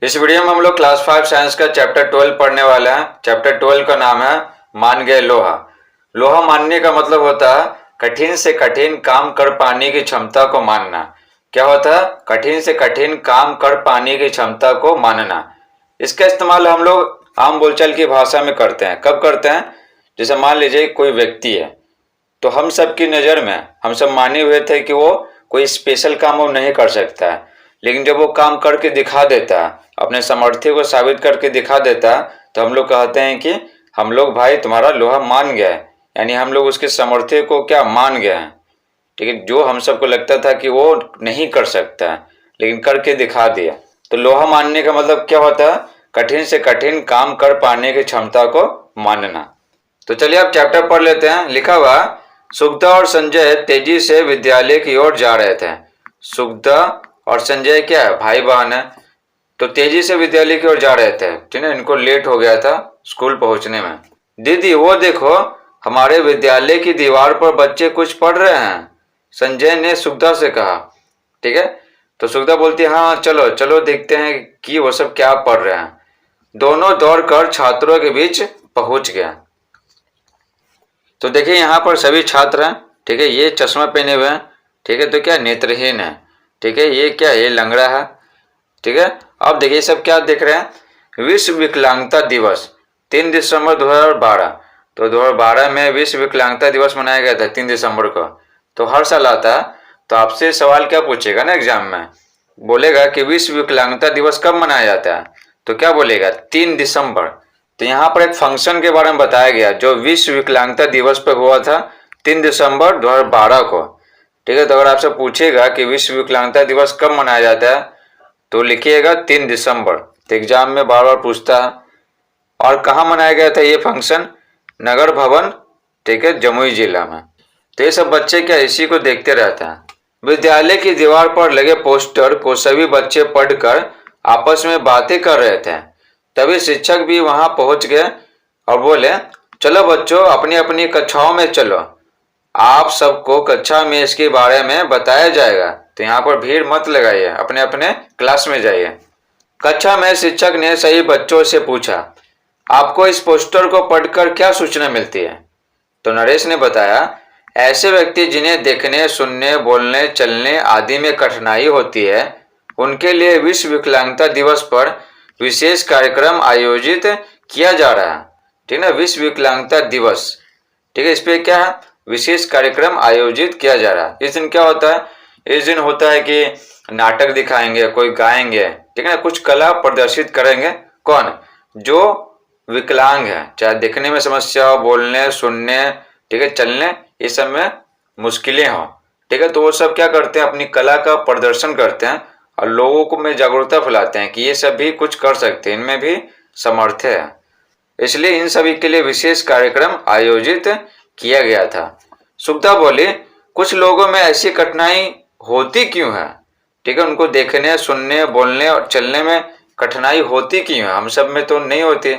इस वीडियो में हम लोग क्लास 5 साइंस का चैप्टर 12 पढ़ने वाले हैं। चैप्टर 12 का नाम है मान गए लोहा। लोहा मानने का मतलब होता है कठिन से कठिन काम कर पाने की क्षमता को मानना। क्या होता है? कठिन से कठिन काम कर पाने की क्षमता को मानना। इसका इस्तेमाल हम लोग आम बोलचाल की भाषा में करते हैं। कब करते हैं? जैसे मान लीजिए कोई व्यक्ति है, तो हम सब की नज़र में हम सब माने हुए थे कि वो कोई स्पेशल काम वो नहीं कर सकता है, लेकिन जब वो काम करके दिखा देता है, अपने सामर्थ्य को साबित करके दिखा देता है, तो हम लोग कहते हैं कि हम लोग भाई तुम्हारा लोहा मान गए, यानी हम लोग उसके सामर्थ्य को क्या मान गए हैं। ठीक है, जो हम सबको लगता था कि वो नहीं कर सकता है लेकिन करके दिखा दिया। तो लोहा मानने का मतलब क्या होता है? कठिन से कठिन काम कर पाने की क्षमता को मानना। तो चलिए आप चैप्टर पढ़ लेते हैं। लिखा हुआ, सुखदा और संजय तेजी से विद्यालय की ओर जा रहे थे। सुखदा और संजय क्या है? भाई बहन है। तो तेजी से विद्यालय की ओर जा रहे थे, ठीक है, इनको लेट हो गया था स्कूल पहुंचने में। दीदी वो देखो, हमारे विद्यालय की दीवार पर बच्चे कुछ पढ़ रहे हैं, संजय ने सुखदा से कहा। ठीक है, तो सुखदा बोलती है हाँ चलो चलो देखते हैं कि वो सब क्या पढ़ रहे हैं। दोनों दौड़कर छात्रों के बीच पहुंच गया। तो देखिए यहाँ पर सभी छात्र हैं। ठीक है, ये चश्मा पहने हुए हैं। ठीक है, तो क्या नेत्रहीन है। ठीक है, ये क्या, ये लंगड़ा है। ठीक है, अब देखिए सब क्या देख रहे हैं? विश्व विकलांगता दिवस 3 दिसंबर 2012। तो 2012 में विश्व विकलांगता दिवस मनाया गया था 3 दिसंबर को। तो हर साल आता है। तो आपसे सवाल क्या पूछेगा ना एग्जाम में, बोलेगा कि विश्व विकलांगता दिवस कब मनाया जाता है, तो क्या बोलेगा? 3 दिसंबर। तो यहाँ पर एक फंक्शन के बारे में बताया गया जो विश्व विकलांगता दिवस पर हुआ था 3 दिसंबर 2012 को। ठीक है, तो अगर आपसे पूछेगा कि विश्व विकलांगता दिवस कब मनाया जाता है, तो लिखिएगा 3 दिसंबर। तो एग्जाम में बार बार पूछता है। और कहाँ मनाया गया था ये फंक्शन? नगर भवन, ठीक है, जमुई जिला में। तो ये सब बच्चे क्या इसी को देखते रहते हैं। विद्यालय की दीवार पर लगे पोस्टर को सभी बच्चे पढ़कर आपस में बातें कर रहे थे। तभी शिक्षक भी वहां पहुंच गए और बोले, चलो बच्चों अपनी अपनी कक्षाओं में चलो, आप सबको कक्षा में इसके बारे में बताया जाएगा। तो यहाँ पर भीड़ मत लगाइए, अपने अपने क्लास में जाइए। कक्षा में शिक्षक ने सभी बच्चों से पूछा, आपको इस पोस्टर को पढ़कर क्या सूचना मिलती है? तो नरेश ने बताया, ऐसे व्यक्ति जिन्हें देखने, सुनने, बोलने, चलने आदि में कठिनाई होती है, उनके लिए विश्व विकलांगता दिवस पर विशेष कार्यक्रम आयोजित किया जा रहा है। ठीक है ना, विश्व विकलांगता दिवस। ठीक है, इस पे क्या है? विशेष कार्यक्रम आयोजित किया जा रहा है। इस दिन क्या होता है? इस दिन होता है कि नाटक दिखाएंगे, कोई गाएंगे, ठीक है ना, कुछ कला प्रदर्शित करेंगे। कौन? जो विकलांग है, चाहे देखने में समस्या हो, बोलने, सुनने, ठीक है, चलने, ये सब में मुश्किलें हो। ठीक है, तो वो सब क्या करते हैं? अपनी कला का प्रदर्शन करते हैं और लोगों को में जागरूकता फैलाते हैं कि ये सब भी कुछ कर सकते हैं, इनमें भी सामर्थ्य है। इसलिए इन सभी के लिए विशेष कार्यक्रम आयोजित किया गया था। सुखदा बोली, कुछ लोगों में ऐसी कठिनाई होती क्यों है? ठीक है, उनको देखने, सुनने, बोलने और चलने में कठिनाई होती क्यों है? हम सब में तो नहीं होती।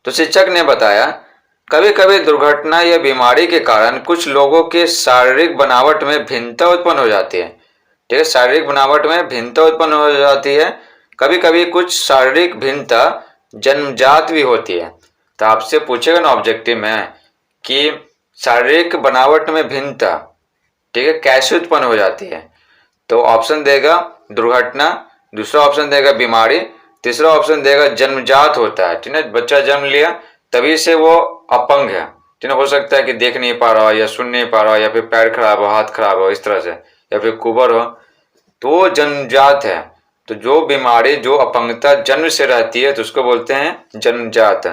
तो शिक्षक ने बताया, कभी कभी दुर्घटना या बीमारी के कारण कुछ लोगों के शारीरिक बनावट में भिन्नता उत्पन्न हो जाती है। ठीक है, शारीरिक बनावट में भिन्नता उत्पन्न हो जाती है। कभी कभी कुछ शारीरिक भिन्नता जन्मजात भी होती है। तो आपसे पूछेगा ना ऑब्जेक्टिव में कि शारीरिक बनावट में भिन्नता, ठीक है, कैसे उत्पन्न हो जाती है, तो ऑप्शन देगा दुर्घटना, दूसरा ऑप्शन देगा बीमारी, तीसरा ऑप्शन देगा जन्मजात होता है। ठीक है, बच्चा जन्म लिया तभी से वो अपंग है। ठीक है, हो सकता है कि देख नहीं पा रहा हो या सुन नहीं पा रहा हो या फिर पैर खराब हो, हाथ खराब हो, इस तरह से, या फिर कुबर हो, तो वो जन्मजात है। तो जो बीमारी, जो अपंगता जन्म से रहती है तो उसको बोलते हैं जन्मजात।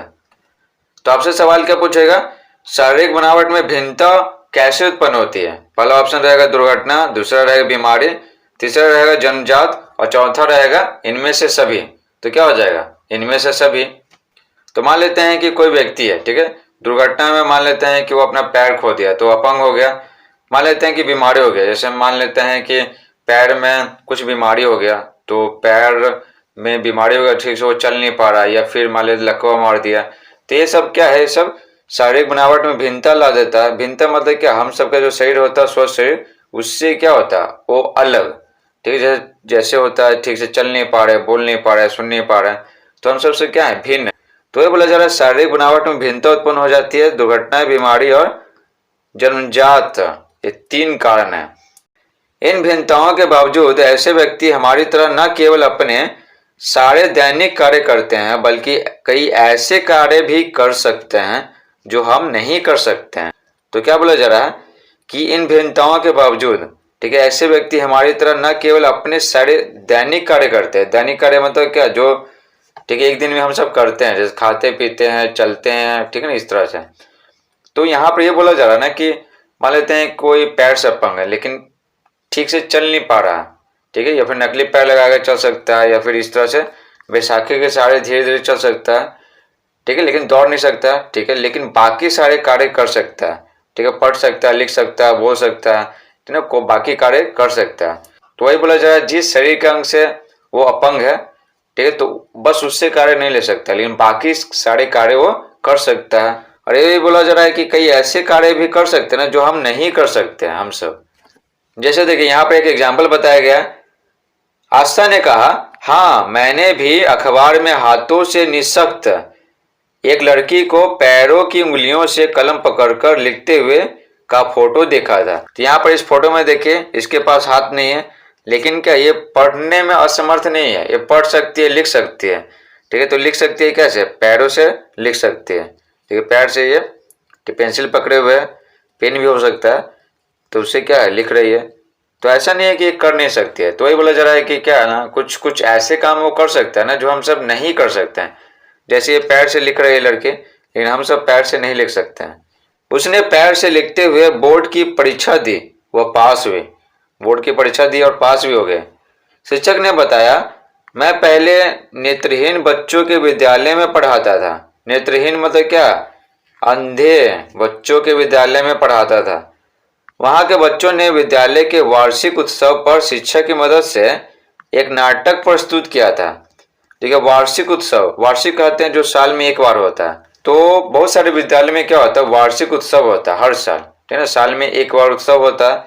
तो आपसे सवाल क्या पूछेगा? शारीरिक बनावट में भिन्नता कैसे उत्पन्न होती है? पहला ऑप्शन रहेगा दुर्घटना, दूसरा रहेगा बीमारी, तीसरा रहेगा जन्मजात और चौथा रहेगा इनमें से सभी। तो क्या हो जाएगा? इनमें से सभी। तो मान लेते हैं कि कोई व्यक्ति है, ठीक है, दुर्घटना में मान लेते हैं कि वो अपना पैर खो दिया तो अपंग हो गया। मान लेते हैं कि बीमारी हो गया, जैसे मान लेते हैं कि पैर में कुछ बीमारी हो गया, तो पैर में बीमारी हो गया, ठीक से वो चल नहीं पा रहा, या फिर मान लेते लकवा मार दिया। तो ये सब क्या है? ये सब शारीरिक बनावट में भिन्नता ला देता है। भिन्नता मतलब क्या? हम सबका जो शरीर होता है, स्वस्थ शरीर, उससे क्या होता है? वो अलग। ठीक है, जैसे होता है ठीक से चल नहीं पा रहे, बोल नहीं पा रहे, सुन नहीं पा रहे, तो हम सबसे क्या है, भिन्न। तो ये बोला जा रहा है शारीरिक बनावट में भिन्नता उत्पन्न हो जाती है, दुर्घटना, बीमारी और जन्मजात, ये 3 कारण है। इन भिन्नताओं के बावजूद ऐसे व्यक्ति हमारी तरह न केवल अपने सारे दैनिक कार्य करते हैं बल्कि कई ऐसे कार्य भी कर सकते हैं जो हम नहीं कर सकते हैं। तो क्या बोला जा रहा है कि इन भिन्नताओं के बावजूद, ठीक है, ऐसे व्यक्ति हमारी तरह न केवल अपने सारे दैनिक कार्य करते हैं, दैनिक कार्य मतलब क्या, जो ठीक है एक दिन में हम सब करते हैं, जैसे खाते पीते हैं, चलते हैं, ठीक है ना, इस तरह से। तो यहाँ पर ये बोला जा रहा है ना कि मान लेते हैं कोई पैर से अपंग है लेकिन ठीक से चल नहीं पा रहा, ठीक है, या फिर नकली पैर लगा कर चल सकता है, या फिर इस तरह से बैसाखी के सहारे धीरे धीरे चल सकता है, ठीक है, लेकिन दौड़ नहीं सकता, ठीक है, लेकिन बाकी सारे कार्य कर सकता है, ठीक है, पढ़ सकता है, लिख सकता है, बोल सकता है, ठीक है, को बाकी कार्य कर सकता है। तो वही बोला जा रहा है जिस शरीर के अंग से वो अपंग है, ठीक है, तो बस उससे कार्य नहीं ले सकता, लेकिन बाकी सारे कार्य वो कर सकता है। और ये भी बोला जा रहा है कि कई ऐसे कार्य भी कर सकते हैं ना जो हम नहीं कर सकते हैं हम सब। जैसे देखिए यहाँ पर एक एग्जाम्पल बताया गया, आस्था ने कहा, हाँ मैंने भी अखबार में हाथों से निःशक्त एक लड़की को पैरों की उंगलियों से कलम पकड़कर लिखते हुए का फोटो देखा था। तो यहाँ पर इस फोटो में देखिए इसके पास हाथ नहीं है, लेकिन क्या ये पढ़ने में असमर्थ नहीं है, ये पढ़ सकती है, लिख सकती है, ठीक है। तो लिख सकती है कैसे, पैरों से लिख सकती है, ठीक है, पैर से ये पेंसिल पकड़े हुए है, पेन भी हो सकता है, तो उससे क्या है लिख रही है। तो ऐसा नहीं है कि ये कर नहीं सकती है। तो वही बोला जा रहा है कि क्या है ना, कुछ कुछ ऐसे काम वो कर सकता है ना जो हम सब नहीं कर सकते हैं। जैसे ये पैर से लिख रहे हैं लड़के, लेकिन हम सब पैर से नहीं लिख सकते हैं। उसने पैर से लिखते हुए बोर्ड की परीक्षा दी, वह पास हुए, बोर्ड की परीक्षा दी और पास भी हो गए। शिक्षक ने बताया, मैं पहले नेत्रहीन बच्चों के विद्यालय में पढ़ाता था। नेत्रहीन मतलब क्या, अंधे बच्चों के विद्यालय में पढ़ाता था। वहां के बच्चों ने विद्यालय के वार्षिक उत्सव पर शिक्षक की मदद से एक नाटक प्रस्तुत किया था, ठीक है। वार्षिक उत्सव, वार्षिक कहते हैं जो साल में एक बार होता है। तो बहुत सारे विद्यालय में क्या होता है, वार्षिक उत्सव होता है हर साल, ठीक है ना, साल में एक बार उत्सव होता है।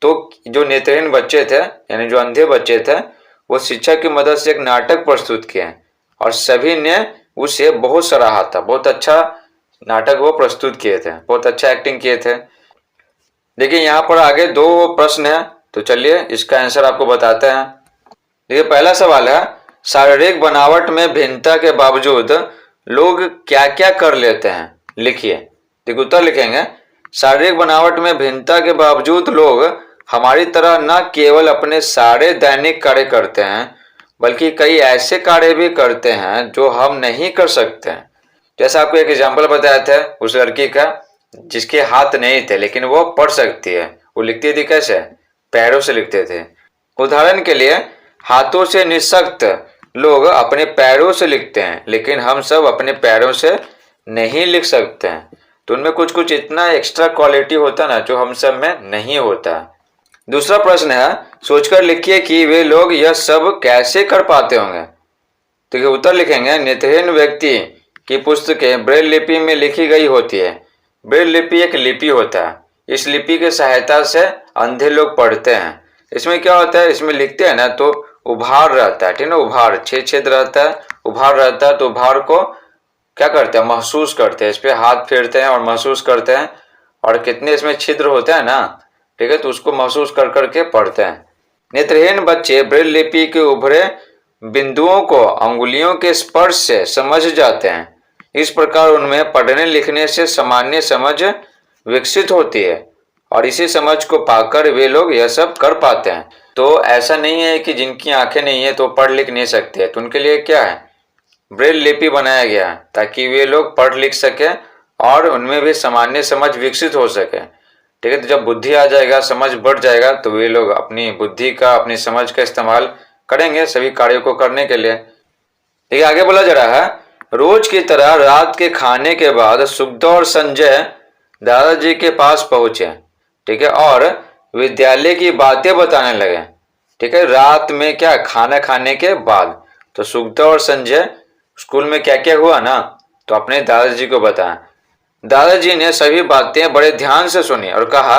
तो जो नेत्रहीन बच्चे थे यानी जो अंधे बच्चे थे, वो शिक्षक की मदद से एक नाटक प्रस्तुत किए और सभी ने उसे बहुत सराहा था। बहुत अच्छा नाटक वो प्रस्तुत किए थे, बहुत अच्छा एक्टिंग किए थे। देखिए यहाँ पर आगे 2 प्रश्न है, तो चलिए इसका आंसर आपको बताते हैं। देखिए पहला सवाल है, शारीरिक बनावट में भिन्नता के बावजूद लोग क्या क्या कर लेते हैं, लिखिए। देखिए उत्तर लिखेंगे, शारीरिक बनावट में भिन्नता के बावजूद लोग हमारी तरह न केवल अपने सारे दैनिक कार्य करते हैं बल्कि कई ऐसे कार्य भी करते हैं जो हम नहीं कर सकते हैं। जैसा आपको एक एग्जाम्पल बताया था उस लड़की का जिसके हाथ नहीं थे लेकिन वो पढ़ सकती है, वो लिखती थी कैसे, पैरों से लिखते थे। उदाहरण के लिए हाथों से निःशक्त लोग अपने पैरों से लिखते हैं, लेकिन हम सब अपने पैरों से नहीं लिख सकते हैं। तो उनमें कुछ कुछ इतना एक्स्ट्रा क्वालिटी होता ना जो हम सब में नहीं होता। दूसरा प्रश्न है, सोचकर लिखिए कि वे लोग यह सब कैसे कर पाते होंगे। तो उत्तर लिखेंगे, नेत्रहीन व्यक्ति की पुस्तकें ब्रेल लिपि में लिखी गई होती है। ब्रेल लिपि एक लिपि होता है, इस लिपि की सहायता से अंधे लोग पढ़ते हैं। इसमें क्या होता है, इसमें लिखते हैं ना तो उभार रहता है, ठीक है ना, उभार छेद रहता है, उभार रहता है। तो उभार को क्या करते हैं, महसूस करते हैं, इस पे हाथ फेरते हैं और महसूस करते हैं, और कितने इसमें छिद्र होते हैं ना, ठीक है, तो उसको महसूस कर करके पढ़ते हैं। नेत्रहीन बच्चे ब्रेल लिपि के उभरे बिंदुओं को अंगुलियों के स्पर्श से समझ जाते हैं। इस प्रकार उनमें पढ़ने लिखने से सामान्य समझ विकसित होती है और इसी समझ को पाकर वे लोग यह सब कर पाते हैं। तो ऐसा नहीं है कि जिनकी आंखें नहीं है तो पढ़ लिख नहीं सकते, तो उनके लिए क्या है, ब्रेल लिपि बनाया गया है ताकि वे लोग पढ़ लिख सके और उनमें भी सामान्य समझ विकसित हो सके, ठीक है। तो जब बुद्धि आ जाएगा, समझ बढ़ जाएगा, तो वे लोग अपनी बुद्धि का, अपनी समझ का इस्तेमाल करेंगे सभी कार्यों को करने के लिए। देखिए आगे बोला जा रहा है, रोज की तरह रात के खाने के बाद सुखदेव और संजय दादाजी के पास पहुंचे, ठीक है, और विद्यालय की बातें बताने लगे, ठीक है। रात में क्या, खाना खाने के बाद। तो सुखदेव और संजय स्कूल में क्या क्या हुआ ना, तो अपने दादाजी को बताया। दादाजी ने सभी बातें बड़े ध्यान से सुनी और कहा,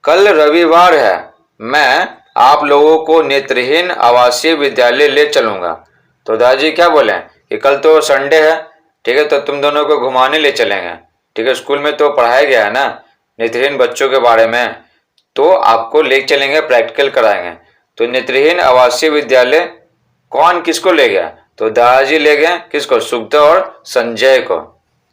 कल रविवार है, मैं आप लोगों को नेत्रहीन आवासीय विद्यालय ले चलूंगा। तो दादाजी क्या बोले कि कल तो संडे है, ठीक है, तो तुम दोनों को घुमाने ले चलेंगे। ठीक है, स्कूल में तो पढ़ाया गया है ना नेत्रहीन बच्चों के बारे में, तो आपको ले चलेंगे, प्रैक्टिकल कराएंगे। तो नेत्रहीन आवासीय विद्यालय कौन किसको ले गया? तो दादाजी ले गए किसको? सुखदेव और संजय को।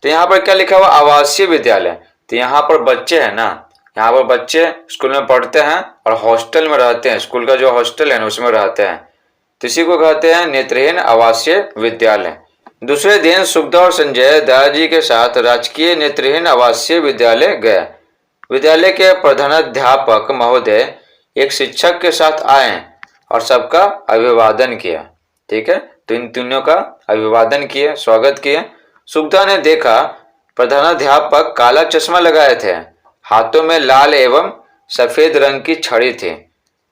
तो यहाँ पर क्या लिखा हुआ? आवासीय विद्यालय। तो यहाँ पर बच्चे हैं ना, यहाँ पर बच्चे स्कूल में पढ़ते हैं और हॉस्टल में रहते हैं, स्कूल का जो हॉस्टल है ना उसमें रहते हैं, तो इसी को कहते हैं नेत्रहीन आवासीय विद्यालय। दूसरे दिन सुखदेव और संजय दादाजी के साथ राजकीय नेत्रहीन आवासीय विद्यालय गए। विद्यालय के प्रधानाध्यापक महोदय एक शिक्षक के साथ आए और सबका अभिवादन किया। ठीक है, तो इन तीनों का अभिवादन किए, स्वागत किए। सुखदेव ने देखा प्रधानाध्यापक काला चश्मा लगाए थे, हाथों में लाल एवं सफेद रंग की छड़ी थी।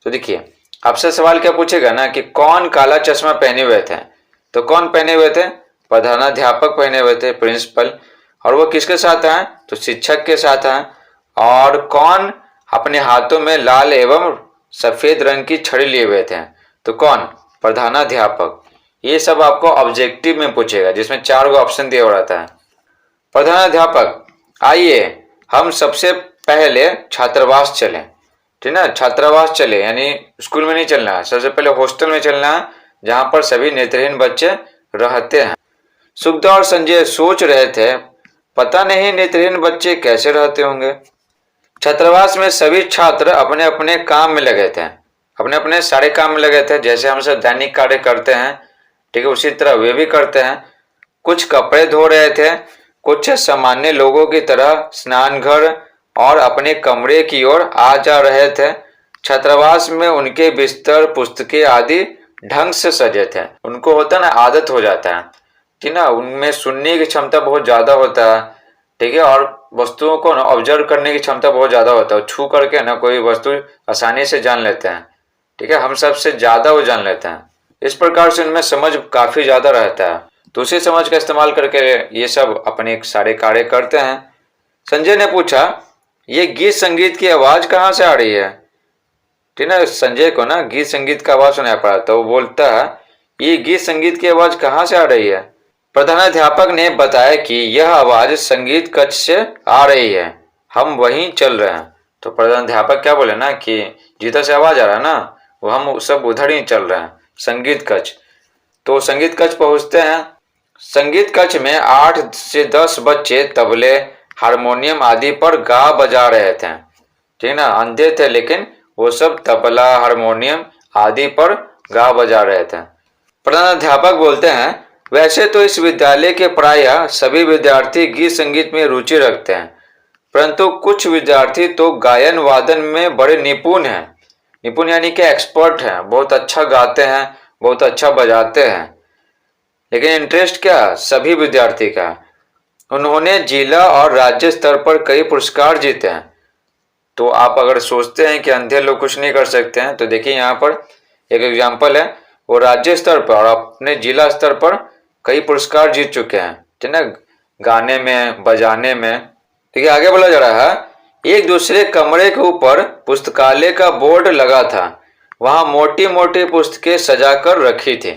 तो देखिए आपसे सवाल क्या पूछेगा ना कि कौन काला चश्मा पहने हुए थे? तो कौन पहने हुए थे? प्रधानाध्यापक पहने हुए थे, प्रिंसिपल। और वो किसके साथ हैं? तो शिक्षक के साथ हैं। और कौन अपने हाथों में लाल एवं सफेद रंग की छड़ी लिए हुए थे? तो कौन? प्रधानाध्यापक। ये सब आपको ऑब्जेक्टिव में पूछेगा, जिसमें 4 गो ऑप्शन दिया हुआ रहता है। प्रधानाध्यापक, आइए हम सबसे पहले छात्रावास चले। ठीक ना, छात्रावास चले यानी स्कूल में नहीं चलना है, सबसे पहले हॉस्टल में चलना है जहां पर सभी नेत्रहीन बच्चे रहते हैं। सुखदेव और संजय सोच रहे थे पता नहीं नेत्रहीन बच्चे कैसे रहते होंगे। छात्रावास में सभी छात्र अपने अपने काम में लगे थे, अपने अपने सारे काम में लगे थे। जैसे हम सब दैनिक कार्य करते हैं, ठीक है, उसी तरह वे भी करते हैं। कुछ कपड़े धो रहे थे, कुछ सामान्य लोगों की तरह स्नान घर और अपने कमरे की ओर आ जा रहे थे। छात्रावास में उनके बिस्तर, पुस्तकें आदि ढंग से सजे थे। उनको होता ना, आदत हो जाता है कि ना, उनमें सुनने की क्षमता बहुत ज्यादा होता है, ठीक है, और वस्तुओं को ना ऑब्जर्व करने की क्षमता बहुत ज्यादा होता है। छू करके ना कोई वस्तु आसानी से जान लेते हैं, ठीक है, हम सबसे ज्यादा वो जान लेते हैं। इस प्रकार से उनमें समझ काफी ज्यादा रहता है, तो उसी समझ का इस्तेमाल करके ये सब अपने सारे कार्य करते हैं। संजय ने पूछा ये गीत संगीत की आवाज कहाँ से आ रही है? ठीक है, संजय को ना गीत संगीत का आवाज सुनाई पड़ा, तो वो बोलता है ये गीत संगीत की आवाज कहाँ से आ रही है? प्रधानाध्यापक ने बताया कि यह आवाज संगीत कक्ष से आ रही है, हम वहीं चल रहे हैं। तो प्रधानाध्यापक क्या बोले ना कि जिधर से आवाज आ रहा है ना, वो हम सब उधर ही चल रहे हैं, संगीत कक्ष। तो संगीत कक्ष पहुंचते हैं। संगीत कक्ष में 8 से 10 बच्चे तबले, हारमोनियम आदि पर गा बजा रहे थे। ठीक ना, अंधे थे लेकिन वो सब तबला, हारमोनियम आदि पर गा बजा रहे थे। प्रधानाध्यापक बोलते हैं वैसे तो इस विद्यालय के प्रायः सभी विद्यार्थी गीत संगीत में रुचि रखते हैं, परंतु कुछ विद्यार्थी तो गायन वादन में बड़े निपुण हैं। निपुण यानी कि एक्सपर्ट हैं, बहुत अच्छा गाते हैं, बहुत अच्छा बजाते हैं। लेकिन इंटरेस्ट क्या? सभी विद्यार्थी का। उन्होंने जिला और राज्य स्तर पर कई पुरस्कार जीते हैं। तो आप अगर सोचते हैं कि अंधे लोग कुछ नहीं कर सकते हैं, तो देखिए यहाँ पर एक एग्जाम्पल है, वो राज्य स्तर पर और अपने जिला स्तर पर कई पुरस्कार जीत चुके हैं, ठीक है, गाने में, बजाने में। ठीक है, आगे बोला जा रहा है एक दूसरे कमरे के ऊपर पुस्तकालय का बोर्ड लगा था, वहां मोटी मोटी पुस्तकें सजाकर रखी थी।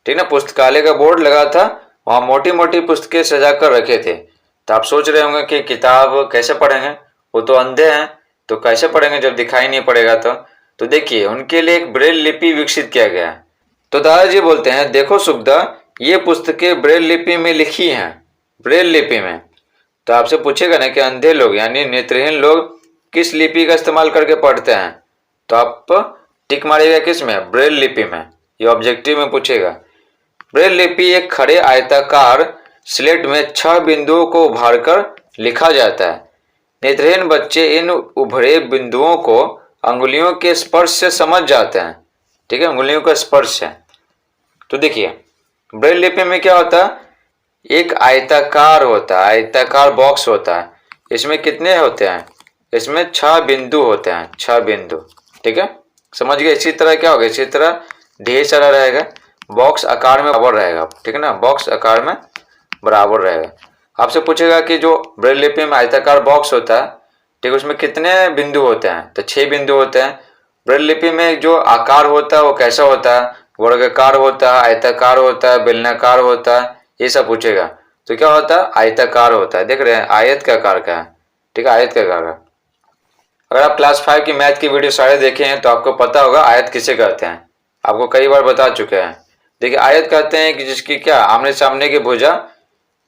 ठीक है, पुस्तकालय का बोर्ड लगा था, वहां मोटी मोटी पुस्तकें सजाकर रखे थे। तो आप सोच रहे होंगे कि किताब कैसे पढ़ेंगे, वो तो अंधे हैं, तो कैसे पढ़ेंगे जब दिखाई नहीं पड़ेगा? तो देखिए उनके लिए एक ब्रेल लिपि विकसित किया गया। तो दादाजी बोलते हैं देखो सुखदा, ये पुस्तकें ब्रेल लिपि में लिखी हैं, ब्रेल लिपि में। तो आपसे पूछेगा ना कि अंधे लोग यानी नेत्रहीन लोग किस लिपि का इस्तेमाल करके पढ़ते हैं, तो आप टिक मारिएगा किस में? ब्रेल लिपि में। ये ऑब्जेक्टिव में पूछेगा। ब्रेल लिपि एक खड़े आयताकार स्लेट में 6 बिंदुओं को उभारकर लिखा जाता है। नेत्रहीन बच्चे इन उभरे बिंदुओं को अंगुलियों के स्पर्श से समझ जाते हैं। ठीक है, अंगुलियों का स्पर्श है। तो देखिए ब्रेल लिपि में क्या होता है, एक आयताकार होता है, आयताकार बॉक्स होता है। इसमें कितने होते हैं? इसमें 6 बिंदु होते हैं, 6 बिंदु। ठीक है, समझ गए? इसी तरह क्या होगा, इसी तरह ढेर सारा रहेगा, बॉक्स आकार में बराबर रहेगा। ठीक है ना, बॉक्स आकार में बराबर रहेगा। आपसे पूछेगा कि जो ब्रेल लिपि में आयताकार बॉक्स होता है, ठीक है, उसमें कितने बिंदु होते हैं? तो 6 बिंदु होते हैं। ब्रेल लिपि में जो आकार होता है वो कैसा होता है, वर्गाकार होता है, आयताकार होता है, बेलनाकार होता है, ये सब पूछेगा। तो क्या होता है, आयताकार होता है। देख रहे हैं आयत का आकार का है, ठीक है, आयत का आकार का। अगर आप क्लास 5 की मैथ की वीडियो सारे देखे हैं तो आपको पता होगा आयत किसे कहते हैं, आपको कई बार बता चुके हैं। देखिए आयत कहते हैं कि जिसकी क्या आमने सामने की भुजा,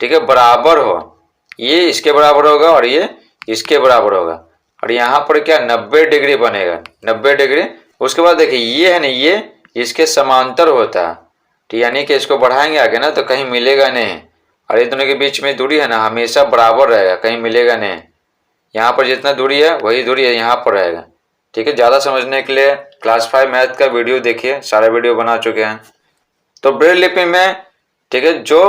ठीक है, बराबर हो, ये इसके बराबर होगा और ये इसके बराबर होगा, और यहाँ पर क्या 90 डिग्री बनेगा, 90 डिग्री। उसके बाद देखिए ये है ना, ये इसके समांतर होता है, तो यानी कि इसको बढ़ाएंगे आगे ना तो कहीं मिलेगा नहीं, और ये दोनों के बीच में दूरी है ना हमेशा बराबर रहेगा, कहीं मिलेगा नहीं। यहाँ पर जितना दूरी है वही दूरी है यहाँ पर रहेगा, ठीक है। ज़्यादा समझने के लिए क्लास 5 मैथ का वीडियो देखिए, सारा वीडियो बना चुके हैं। तो ब्रेल लिपि में, ठीक है, जो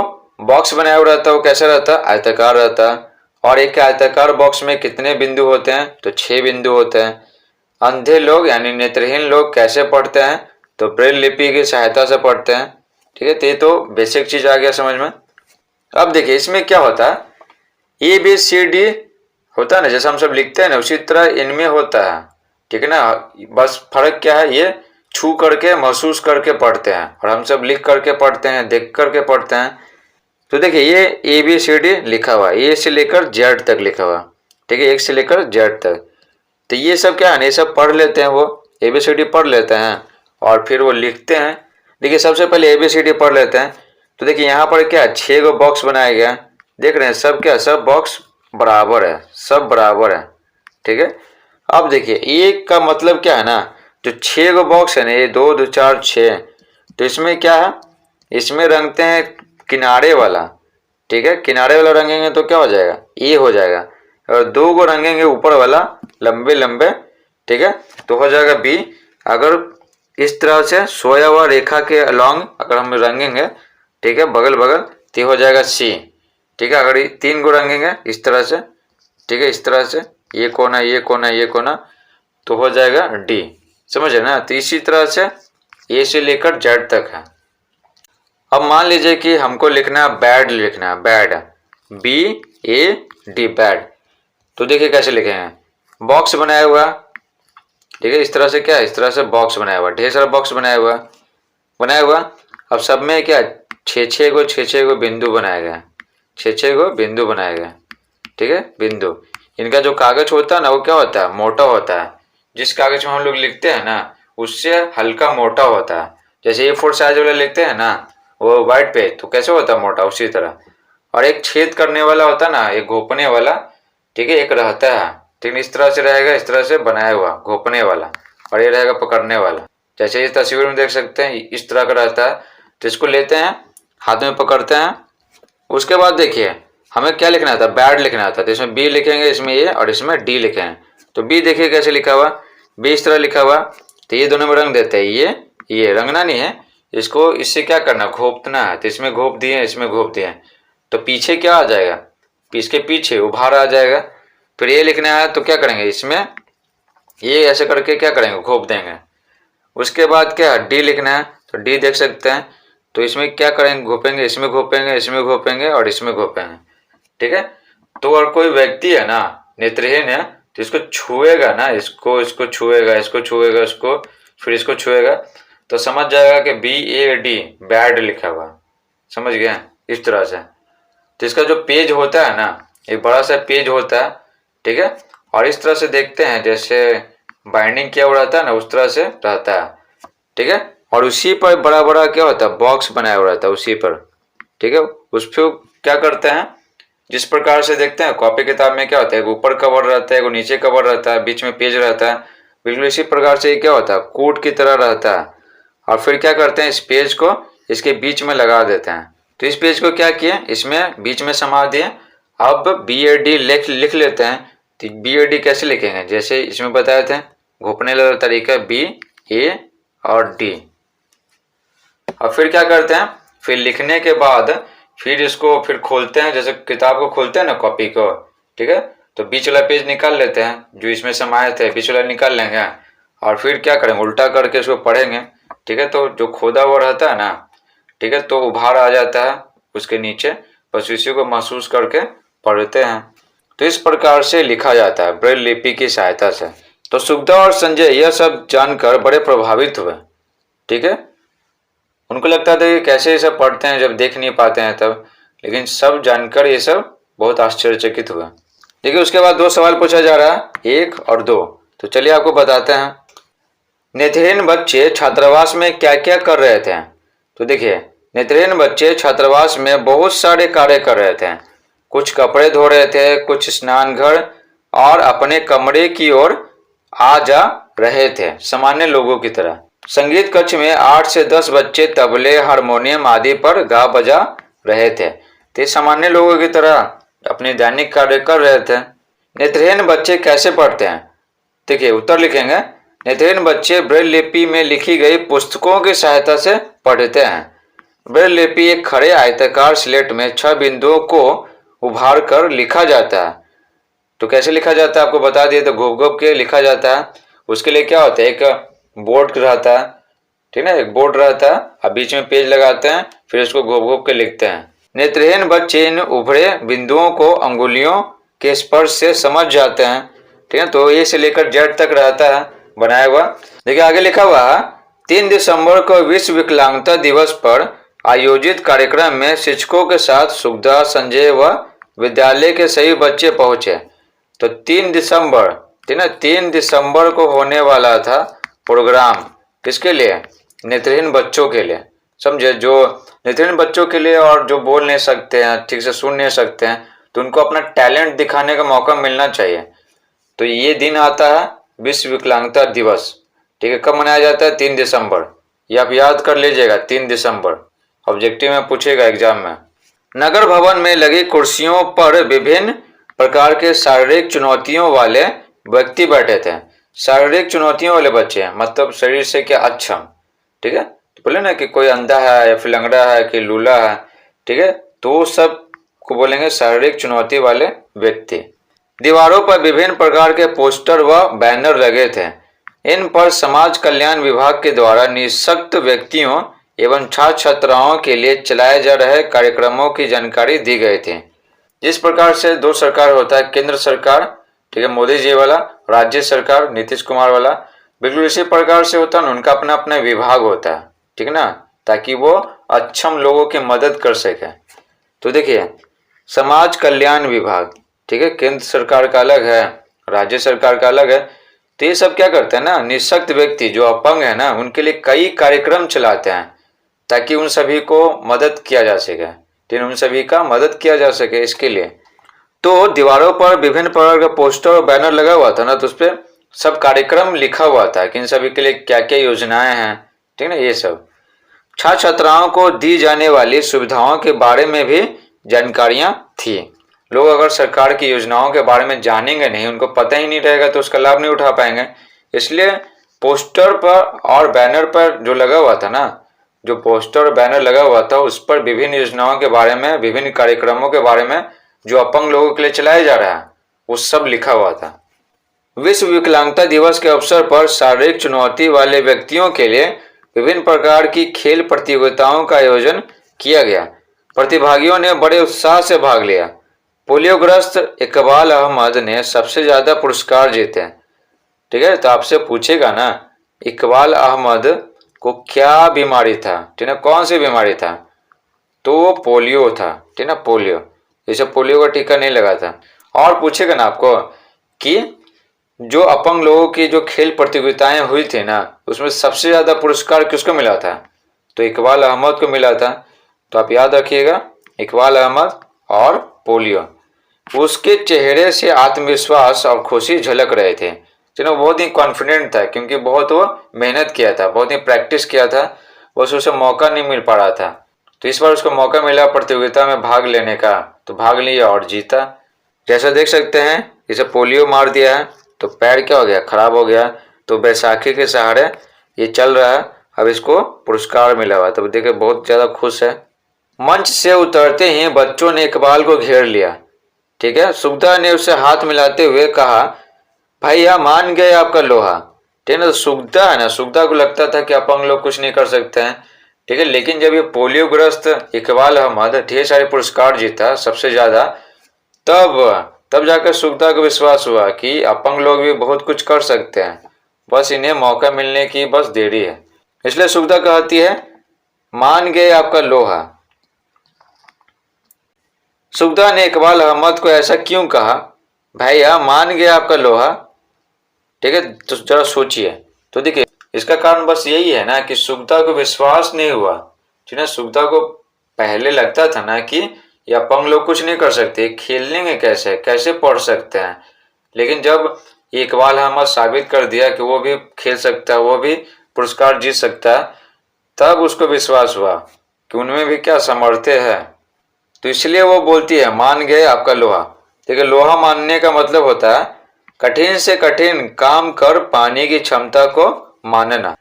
बॉक्स बनाया हुआ रहता है वो कैसा रहता है, आयताकार रहता है। और एक आयताकार बॉक्स में कितने बिंदु होते हैं, तो 6 बिंदु होते हैं। अंधे लोग यानी नेत्रहीन लोग कैसे पढ़ते हैं, तो ब्रेल लिपि की सहायता से पढ़ते हैं, ठीक है। तो ये तो बेसिक चीज आ गया समझ में। अब देखिए इसमें क्या होता है, ABCD होता है ना, जैसे हम सब लिखते हैं ना उसी तरह इनमें होता है, ठीक है ना। बस फर्क क्या है, ये छू करके महसूस करके पढ़ते हैं और हम सब लिख करके पढ़ते हैं, देख करके पढ़ते हैं। तो देखिए ये ABCD लिखा हुआ है, A से लेकर Z तक लिखा हुआ, ठीक है, 1 से लेकर Z तक। तो ये सब क्या है, ये सब पढ़ लेते हैं, वो ABCD पढ़ लेते हैं और फिर वो लिखते हैं। देखिए सबसे पहले ABCD पढ़ लेते हैं। तो देखिए यहाँ पर क्या 6 गो बॉक्स बनाया गया, देख रहे हैं सब क्या, सब बॉक्स बराबर है, सब बराबर है, ठीक है। अब देखिए एक का मतलब क्या है ना, जो 6 गो बॉक्स है ना, ये 2 2 4 6, तो इसमें क्या है, इसमें रंगते हैं किनारे वाला, ठीक है। किनारे वाला रंगेंगे तो क्या हो जाएगा, ए हो जाएगा, और 2 गो रंगेंगे ऊपर वाला लंबे लंबे, ठीक है, तो हो जाएगा बी। अगर इस तरह से सोया हुआ रेखा के अलॉन्ग अगर हम रंगेंगे, ठीक है, बगल बगल, तो हो जाएगा सी, ठीक है। अगर 3 गो रंगेंगे इस तरह से, ठीक है, इस तरह से ये कोना ये कोना ये कोना, तो हो जाएगा डी, समझे ना। तो इसी तरह से ए से लेकर जेड तक है। अब मान लीजिए कि हमको लिखना है बैड, लिखना है बैड, BAD बैड। तो देखिए कैसे लिखेंगे, बॉक्स बनाया हुआ, ठीक है, इस तरह से क्या है, इस तरह से बॉक्स बनाया हुआ, ढेर सारा बॉक्स बनाया हुआ। अब सब में क्या 6 गो बिंदु बनाए गए, 6 गो बिंदु बनाए गए, ठीक है, बिंदु। इनका जो कागज होता है ना वो क्या होता है, मोटा होता है। जिस कागज में हम लोग लिखते हैं ना उससे हल्का मोटा होता है। जैसे A4 साइज वाला लिखते हैं ना वो व्हाइट पे, तो कैसे होता है, मोटा, उसी तरह। और एक छेद करने वाला होता है ना, एक घोपने वाला, ठीक है, एक रहता है, ठीक है, इस तरह से रहेगा, इस तरह से बनाया हुआ घोपने वाला, और ये रहेगा पकड़ने वाला। जैसे इस तस्वीर में देख सकते हैं इस तरह का रहता है। तो इसको लेते हैं, हाथ में पकड़ते हैं। उसके बाद देखिए हमें क्या लिखना था, बैड लिखना था। तो इसमें बी लिखेंगे, इसमें ए और इसमें डी लिखेंगे। तो बी देखिए कैसे लिखा हुआ, बी इस तरह लिखा हुआ। तो ये दोनों में रंग देते हैं, ये रंगना नहीं है, इसको इससे क्या करना, घोपना है। तो इसमें घोप दिए, इसमें घोप दिए, तो पीछे क्या आ जाएगा, इसके पीछे उभार आ जाएगा। फिर ये लिखना है तो क्या करेंगे, इसमें ये ऐसे करके क्या करेंगे, घोप देंगे। उसके बाद क्या डी लिखना है, तो डी देख सकते हैं। तो इसमें क्या करेंगे, घोपेंगे, इसमें घोपेंगे, इसमें घोपेंगे और इसमें घोपेंगे, ठीक है। तो अगर कोई व्यक्ति है ना नेत्रहीन है तो इसको छुएगा ना, इसको छुएगा, इसको छुएगा, इसको फिर इसको छुएगा, तो समझ जाएगा कि BAD बैड लिखा हुआ, समझ गए, इस तरह से। तो इसका जो पेज होता है ना, एक बड़ा सा पेज होता है, ठीक है। और इस तरह से देखते हैं जैसे बाइंडिंग किया हुआ रहता है ना उस तरह से रहता है, ठीक है। और उसी पर बड़ा बड़ा क्या होता है, बॉक्स बनाया हुआ रहता है उसी पर, ठीक है। उस पर क्या करते हैं, जिस प्रकार से देखते हैं कॉपी किताब में क्या होता है, ऊपर कवर रहता है, नीचे कवर रहता है, बीच में पेज रहता है, बिल्कुल इसी प्रकार से क्या होता है, कोट की तरह रहता है। और फिर क्या करते हैं, इस पेज को इसके बीच में लगा देते हैं। तो इस पेज को क्या किए, इसमें बीच में समा दिए। अब BAD लिख लेते हैं। तो BAD कैसे लिखेंगे, जैसे इसमें बताए थे, घोपने वाला तरीका BA और D। और फिर क्या करते हैं, फिर लिखने के बाद फिर इसको फिर खोलते हैं, जैसे किताब को खोलते हैं ना कॉपी को, ठीक है। तो बीच वाला पेज निकाल लेते हैं, जो इसमें समाये थे बीच वाला निकाल लेंगे, और फिर क्या करेंगे, उल्टा करके इसको पढ़ेंगे, ठीक है। तो जो खोदा हुआ रहता है ना, ठीक है, तो उभार आ जाता है उसके नीचे, बस इसी को महसूस करके पढ़ते हैं। तो इस प्रकार से लिखा जाता है ब्रेल लिपि की सहायता से। तो सुखदा और संजय यह सब जानकर बड़े प्रभावित हुए। ठीक है, उनको लगता था कि कैसे ये सब पढ़ते हैं जब देख नहीं पाते हैं तब, लेकिन सब जानकर ये सब बहुत आश्चर्यचकित हुआ। देखिए उसके बाद 2 सवाल पूछा जा रहा है, 1 और 2। तो चलिए आपको बताते हैं। नेत्रहीन बच्चे छात्रावास में क्या क्या कर रहे थे? तो देखिए नेत्रहीन बच्चे छात्रावास में बहुत सारे कार्य कर रहे थे। कुछ कपड़े धो रहे थे, कुछ स्नान घर और अपने कमरे की ओर आ जा रहे थे सामान्य लोगों की तरह। संगीत कक्ष में 8 से 10 बच्चे तबले, हारमोनियम आदि पर गा बजा रहे थे। ते सामान्य लोगों की तरह अपने दैनिक कार्य कर रहे थे। नेत्रहीन बच्चे कैसे पढ़ते हैं? देखिए उत्तर लिखेंगे, नेत्रहीन बच्चे ब्रेल लिपि में लिखी गई पुस्तकों की सहायता से पढ़ते हैं। ब्रेल लिपि एक खड़े आयताकार स्लेट में 6 बिंदुओं को उभार कर लिखा जाता है। तो कैसे लिखा जाता है आपको बता दिए, तो घोप घोप के लिखा जाता है। उसके लिए क्या होता है, एक बोर्ड रहता है, ठीक है, एक बोर्ड रहता है, अब बीच में पेज लगाते हैं, फिर उसको घोप घोप के लिखते हैं। नेत्रहीन बच्चे इन उभरे बिंदुओं को अंगुलियों के स्पर्श से समझ जाते हैं। ठीक है, तो ए से लेकर जेड तक रहता है बनाया हुआ। देखिए आगे लिखा हुआ है, 3 दिसंबर को विश्व विकलांगता दिवस पर आयोजित कार्यक्रम में शिक्षकों के साथ सुखदा, संजय व विद्यालय के सभी बच्चे पहुंचे। तो 3 दिसंबर, ठीक है, 3 दिसंबर को होने वाला था प्रोग्राम, किसके लिए? नेत्रहीन बच्चों के लिए। समझे, जो नेत्रहीन बच्चों के लिए और जो बोल नहीं सकते हैं, ठीक से सुन नहीं सकते हैं, तो उनको अपना टैलेंट दिखाने का मौका मिलना चाहिए। तो ये दिन आता है विश्व विकलांगता दिवस। ठीक है, कब मनाया जाता है? 3 दिसंबर। ये आप याद कर लीजिएगा, 3 दिसंबर ऑब्जेक्टिव में पूछेगा एग्जाम में। नगर भवन में लगी कुर्सियों पर विभिन्न प्रकार के शारीरिक चुनौतियों वाले व्यक्ति बैठे थे। शारीरिक चुनौतियों वाले बच्चे मतलब शरीर से क्या अक्षम, ठीक है, तो बोले ना कि कोई अंधा है या फिर लंगड़ा है कि लूला है, ठीक है, तो सब को बोलेंगे शारीरिक चुनौती वाले व्यक्ति। दीवारों पर विभिन्न प्रकार के पोस्टर व बैनर लगे थे। इन पर समाज कल्याण विभाग के द्वारा निःशक्त व्यक्तियों एवं छात्र छात्राओं के लिए चलाए जा रहे कार्यक्रमों की जानकारी दी गई थी। जिस प्रकार से 2 सरकार होता है, केंद्र सरकार, ठीक है, मोदी जी वाला, राज्य सरकार नीतीश कुमार वाला, बिल्कुल इसी प्रकार से होता है। उनका अपना अपना विभाग होता है, ठीक है ना, ताकि वो अक्षम लोगों की मदद कर सके। तो देखिए समाज कल्याण विभाग, ठीक है, केंद्र सरकार का अलग है, राज्य सरकार का अलग है। तो ये सब क्या करते हैं ना, निःशक्त व्यक्ति जो अपंग है ना, उनके लिए कई कार्यक्रम चलाते हैं ताकि उन सभी को मदद किया जा सके, ठीक है, उन सभी का मदद किया जा सके इसके लिए। तो दीवारों पर विभिन्न प्रकार का पोस्टर और बैनर लगा हुआ था ना, तो उस पर सब कार्यक्रम लिखा हुआ था कि इन सभी के लिए क्या क्या योजनाएं हैं, ठीक है ना, ये सब। छात्र छात्राओं को दी जाने वाली सुविधाओं के बारे में भी जानकारियां थी। लोग अगर सरकार की योजनाओं के बारे में जानेंगे नहीं, उनको पता ही नहीं रहेगा, तो उसका लाभ नहीं उठा पाएंगे। इसलिए पोस्टर पर और बैनर पर जो लगा हुआ था ना, जो पोस्टर और बैनर लगा हुआ था, उस पर विभिन्न योजनाओं के बारे में, विभिन्न कार्यक्रमों के बारे में जो अपंग लोगों के लिए चलाया जा रहा है, वो सब लिखा हुआ था। विश्व विकलांगता दिवस के अवसर पर शारीरिक चुनौती वाले व्यक्तियों के लिए विभिन्न प्रकार की खेल प्रतियोगिताओं का आयोजन किया गया। प्रतिभागियों ने बड़े उत्साह से भाग लिया। पोलियोग्रस्त इकबाल अहमद ने सबसे ज्यादा पुरस्कार जीते। ठीक है, तो आपसे पूछेगा ना, इकबाल अहमद को क्या बीमारी था, ठीक है, कौन सी बीमारी था? तो वो पोलियो था, ठीक है, पोलियो। जैसे पोलियो का टीका नहीं लगा था। और पूछेगा ना आपको कि जो अपंग लोगों की जो खेल प्रतियोगिताएं हुई थी ना, उसमें सबसे ज्यादा पुरस्कार किसको मिला था? तो इकबाल अहमद को मिला था। तो आप याद रखिएगा, इकबाल अहमद और पोलियो। उसके चेहरे से आत्मविश्वास और खुशी झलक रहे थे। चलो, बहुत ही कॉन्फिडेंट था क्योंकि बहुत वो मेहनत किया था, बहुत ही प्रैक्टिस किया था, बस उसे मौका नहीं मिल पा रहा था। तो इस बार उसको मौका मिला प्रतियोगिता में भाग लेने का, तो भाग लिया और जीता। जैसा देख सकते हैं, इसे पोलियो मार दिया है तो पैर क्या हो गया, खराब हो गया। तो बैसाखी के सहारे ये चल रहा है, अब इसको पुरस्कार मिला हुआ। तो देखिए बहुत ज्यादा खुश है। मंच से उतरते ही बच्चों ने इकबाल को घेर लिया। ठीक है, सुखदा ने उसे हाथ मिलाते हुए कहा, भैया मान गए आपका लोहा। ठीक है ना, तो सुखदा है ना, सुखदा को लगता था कि अपंग लोग कुछ नहीं कर सकते हैं। ठीक है, लेकिन जब ये पोलियोग्रस्त इकबाल अहमद ढेर सारे पुरस्कार जीता, सबसे ज्यादा, तब तब जाकर सुगता को विश्वास हुआ कि अपंग लोग भी बहुत कुछ कर सकते हैं, बस इन्हें मौका मिलने की बस देरी है। इसलिए सुगता कहती है, मान गए आपका लोहा। सुगता ने इकबाल अहमद को ऐसा क्यों कहा, भैया मान गया आपका लोहा, ठीक है, तो जरा सोचिए। तो देखिए इसका कारण बस यही है ना कि सुगता को विश्वास नहीं हुआ। ठीक है, सुगता को पहले लगता था ना कि ये अपंग लोग कुछ नहीं कर सकते, खेल लेंगे कैसे, कैसे पढ़ सकते हैं। लेकिन जब इकबाल अहमद साबित कर दिया कि वो भी खेल सकता है, वो भी पुरस्कार जीत सकता है, तब उसको विश्वास हुआ कि उनमें भी क्या सामर्थ्य है। तो इसलिए वो बोलती है, मान गए आपका लोहा। देखिए लोहा मानने का मतलब होता है कठिन से कठिन काम कर पाने की क्षमता को मानना।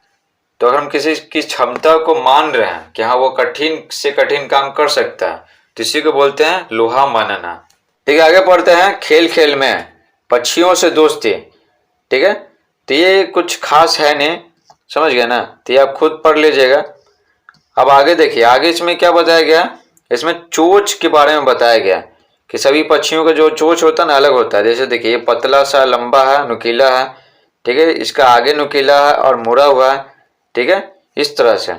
तो अगर हम किसी की क्षमता को मान रहे हैं कि हाँ वो कठिन से कठिन काम कर सकता है, तो इसी को बोलते हैं लोहा मानना। ठीक है, आगे पढ़ते हैं। खेल खेल में पक्षियों से दोस्ती। ठीक है, तो ये कुछ खास है नहीं, समझ गए ना, तो ये आप खुद पढ़ लीजिएगा। अब आगे देखिए, आगे इसमें क्या बताया गया, इसमें चोंच के बारे में बताया गया कि सभी पक्षियों का जो चोंच होता है ना अलग होता है। जैसे देखिए ये पतला सा लंबा है, नुकीला है, ठीक है, इसका आगे नुकीला है और मुड़ा हुआ है, ठीक है, इस तरह से।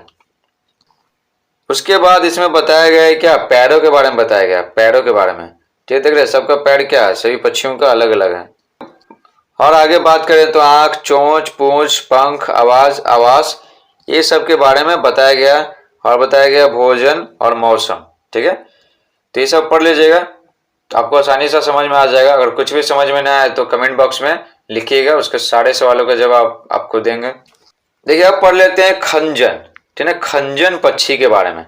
उसके बाद इसमें बताया गया है क्या, पैरों के बारे में बताया गया, पैरों के बारे में। ठीक देख रहे सबका पैर क्या है, सभी पक्षियों का अलग अलग है। और आगे बात करें तो आंख, चोंच, पूंछ, पंख, आवाज, आवास, ये सब के बारे में बताया गया। और बताया गया भोजन और मौसम। ठीक है, तो ये सब पढ़ लीजिएगा तो आपको आसानी से समझ में आ जाएगा। अगर कुछ भी समझ में ना आए तो कमेंट बॉक्स में लिखिएगा, उसके सारे सवालों का जवाब आपको देंगे। देखिए अब पढ़ लेते हैं खंजन। ठीक है, खंजन पक्षी के बारे में।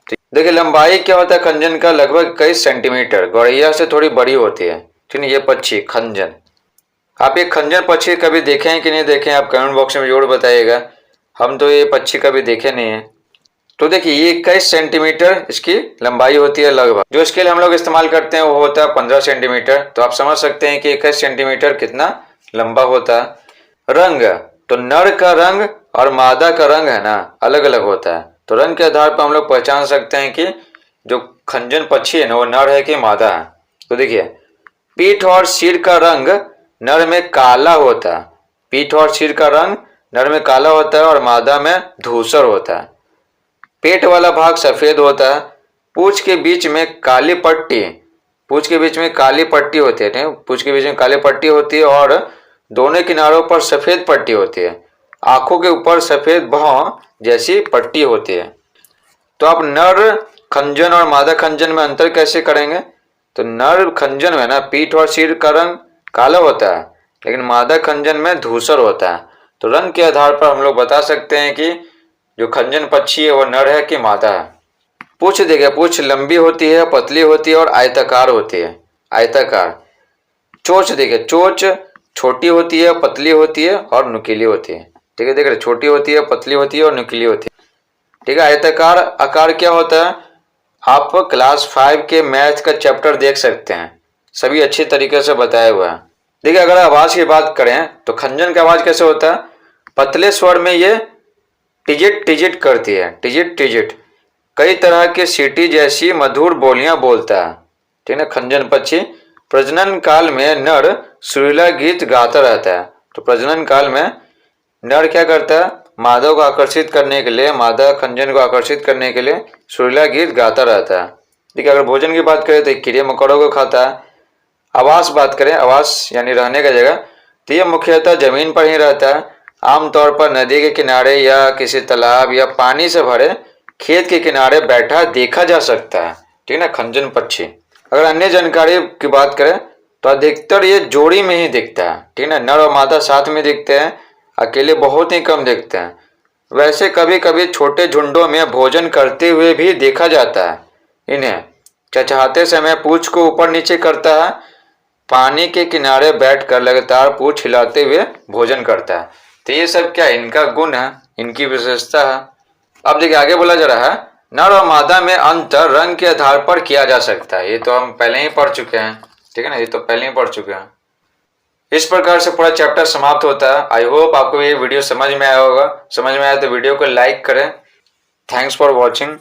देखिए लंबाई क्या होता है खंजन का, लगभग कई सेंटीमीटर, गौरैया से थोड़ी बड़ी होती है। ठीक है, ये पक्षी खंजन। आप ये खंजन पक्षी कभी देखे हैं कि नहीं देखे हैं, आप कमेंट बॉक्स में जरूर बताइएगा। हम तो ये पक्षी कभी देखे नहीं है। तो देखिए ये 21 सेंटीमीटर इसकी लंबाई होती है लगभग। जो स्केल हम लोग इस्तेमाल करते हैं वो होता है 15 सेंटीमीटर। तो आप समझ सकते हैं कि 21 सेंटीमीटर कितना लंबा होता है। रंग, तो नर का रंग और मादा का रंग है ना अलग अलग होता है। तो रंग के आधार पर हम लोग पहचान सकते हैं कि जो खंजन पक्षी है ना वो नर है कि मादा है। तो देखिए पीठ और सिर का रंग नर में काला होता है, पीठ और सिर का रंग नर में काला होता है और मादा में धूसर होता है। पेट वाला भाग सफेद होता है। पूंछ के बीच में काली पट्टी, पूंछ के बीच में काली पट्टी होती है, पूंछ के बीच में काली पट्टी होती है और दोनों किनारों पर सफेद पट्टी होती है। आंखों के ऊपर सफेद भौं जैसी पट्टी होती है। तो आप नर खंजन और मादा खंजन में अंतर कैसे करेंगे, तो नर खंजन में ना पीठ और सिर का रंग काला होता है, लेकिन मादा खंजन में धूसर होता है। तो रंग के आधार पर हम लोग बता सकते हैं कि जो खंजन पक्षी है वो नर है कि मादा है। पूंछ देखिए, पूंछ लंबी होती है, पतली होती है और आयताकार होती है, आयताकार। चोंच देखिए, चोंच छोटी होती है, पतली होती है और नुकीली होती है। ठीक है, देख रहे छोटी होती है, पतली होती है और नुकीली होती है। ठीक है, आयताकार आकार क्या होता है, आप क्लास 5 के मैथ का चैप्टर देख सकते हैं, सभी अच्छी तरीके से बताया हुआ है। देखिए अगर आवाज की बात करें तो खंजन का आवाज कैसे होता है, पतले स्वर में ये टिजिट टिजिट करती है, टिजिट टिजिट। कई तरह के सीटी जैसी मधुर बोलियां बोलता है। ठीक है, खंजन पक्षी। प्रजनन काल में नर सुरीला गीत गाता रहता है। तो प्रजनन काल में नर क्या करता है, मादा को आकर्षित करने के लिए, मादा खंजन को आकर्षित करने के लिए सुरीला गीत गाता रहता है। देखिए अगर भोजन की बात करें तो कीड़े मकोड़ों को खाता है। आवास बात करें, आवास यानी रहने का जगह, तो ये मुख्यतः जमीन पर ही रहता है। आमतौर पर नदी के किनारे या किसी तालाब या पानी से भरे खेत के किनारे बैठा देखा जा सकता है। ठीक है ना, खंजन पक्षी। अगर अन्य जानकारी की बात करें तो अधिकतर ये जोड़ी में ही दिखता है। ठीक है ना, नर और मादा साथ में दिखते हैं, अकेले बहुत ही कम दिखते हैं। वैसे कभी कभी छोटे झुंडों में भोजन करते हुए भी देखा जाता है। इन्हें चचहाते समय पूंछ को ऊपर नीचे करता है, पानी के किनारे बैठकर लगातार पूंछ हिलाते हुए भोजन करता है। तो ये सब क्या इनका गुण है, इनकी विशेषता है। अब देखिए आगे बोला जा रहा है, नर और मादा में अंतर रंग के आधार पर किया जा सकता है। ये तो हम पहले ही पढ़ चुके हैं। ठीक है ना, ये तो पहले ही पढ़ चुके हैं। इस प्रकार से पूरा चैप्टर समाप्त होता है। आई होप आपको ये वीडियो समझ में आया होगा। समझ में आया तो वीडियो को लाइक करें। Thanks for watching.